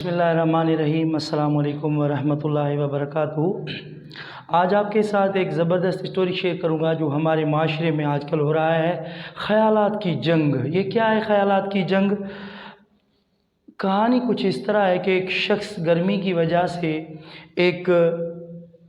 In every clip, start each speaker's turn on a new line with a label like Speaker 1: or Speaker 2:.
Speaker 1: बिस्मिल्लाहिर्रहमानिर्रहीम। अस्सलाम वालेकुम वरहमतुल्लाहि वबरकातुहू। आज आपके साथ एक ज़बरदस्त स्टोरी शेयर करूंगा जो हमारे माशरे में आजकल हो रहा है, ख़यालात की जंग। ये क्या है ख़यालात की जंग? कहानी कुछ इस तरह है कि एक शख्स गर्मी की वजह से एक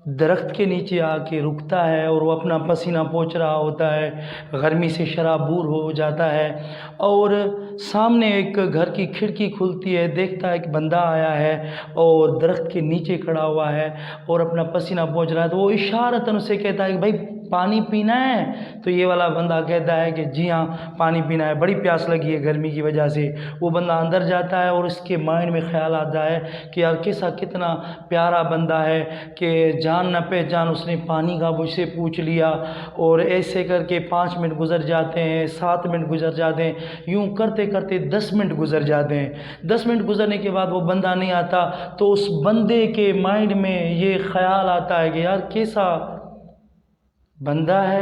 Speaker 1: दरख्त के नीचे आके रुकता है और वो अपना पसीना पोंछ रहा होता है, गर्मी से शराबूर हो जाता है और सामने एक घर की खिड़की खुलती है, देखता है कि बंदा आया है और दरख्त के नीचे खड़ा हुआ है और अपना पसीना पोंछ रहा है। तो वो इशारतन उसे कहता है कि भाई पानी पीना है? तो ये वाला बंदा कहता है कि जी हाँ पानी पीना है, बड़ी प्यास लगी है गर्मी की वजह से। वो बंदा अंदर जाता है और उसके माइंड में ख्याल आता है कि यार कैसा कितना प्यारा बंदा है कि जान न पहचान उसने पानी का मुझसे पूछ लिया। और ऐसे करके 5 मिनट गुजर जाते हैं, 7 मिनट गुजर जाते हैं, यूं करते करते 10 मिनट गुजर जाते हैं। 10 मिनट गुजरने के बाद वो बंदा नहीं आता तो उस बंदे के माइंड में ये ख्याल आता है कि यार कैसा बंदा है,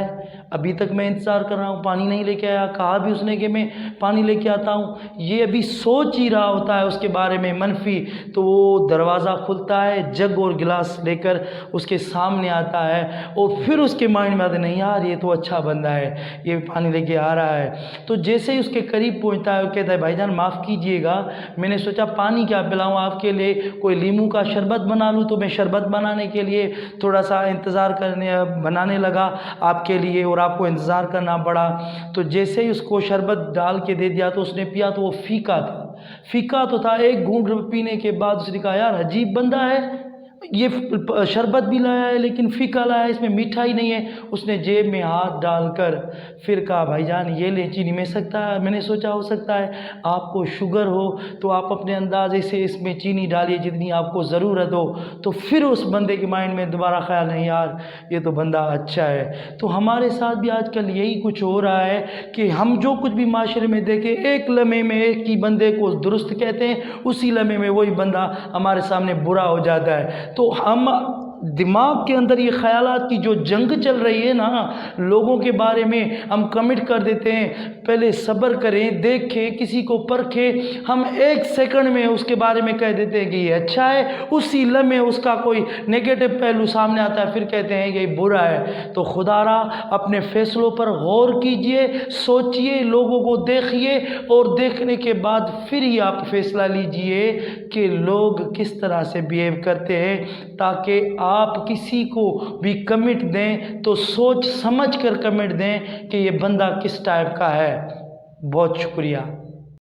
Speaker 1: अभी तक मैं इंतज़ार कर रहा हूँ, पानी नहीं लेके आया, कहा भी उसने कि मैं पानी लेके आता हूँ। ये अभी सोच ही रहा होता है उसके बारे में मनफी। तो वो दरवाज़ा खुलता है, जग और गिलास लेकर उसके सामने आता है और फिर उसके माइंड में आता है नहीं यार ये तो अच्छा बंदा है, ये पानी लेके आ रहा है। तो जैसे ही उसके करीब पहुँचता है वो कहता है भाईजान माफ़ कीजिएगा, मैंने सोचा पानी क्या पिलाऊँ आपके लिए, कोई नींबू का शरबत बना लूँ। तो मैं शरबत बनाने के लिए थोड़ा सा इंतज़ार बनाने लगा आपके लिए और आपको इंतज़ार करना पड़ा। तो जैसे ही उसको शरबत डाल के दे दिया तो उसने पिया तो वो फीका तो था। एक घूंट पीने के बाद उसने कहा यार अजीब बंदा है, ये शरबत भी लाया है लेकिन फीका लाया है, इसमें मीठा ही नहीं है। उसने जेब में हाथ डालकर फिर कहा भाईजान ये ले चीनी में सकता है, मैंने सोचा हो सकता है आपको शुगर हो तो आप अपने अंदाजे से इसमें चीनी डालिए जितनी आपको ज़रूरत हो। तो फिर उस बंदे के माइंड में दोबारा ख्याल नहीं यार ये तो बंदा अच्छा है। तो हमारे साथ भी आजकल यही कुछ हो रहा है कि हम जो कुछ भी माशरे में देखें, एक लम्हे में एक ही बंदे को दुरुस्त कहते हैं, उसी लम्हे में वही बंदा हमारे सामने बुरा हो जाता है। तो हम दिमाग के अंदर ये ख्यालात की जो जंग चल रही है ना, लोगों के बारे में हम कमिट कर देते हैं। पहले सब्र करें, देखें, किसी को परखें। हम 1 सेकंड में उसके बारे में कह देते हैं कि ये अच्छा है, उसी लम्हे उसका कोई नेगेटिव पहलू सामने आता है फिर कहते हैं कि ये बुरा है। तो खुदारा अपने फैसलों पर गौर कीजिए, सोचिए, लोगों को देखिए और देखने के बाद फिर ही आप फैसला लीजिए कि लोग किस तरह से बिहेव करते हैं, ताकि आप किसी को भी कमिट दें तो सोच समझ कर कमिट दें कि ये बंदा किस टाइप का है। बहुत शुक्रिया।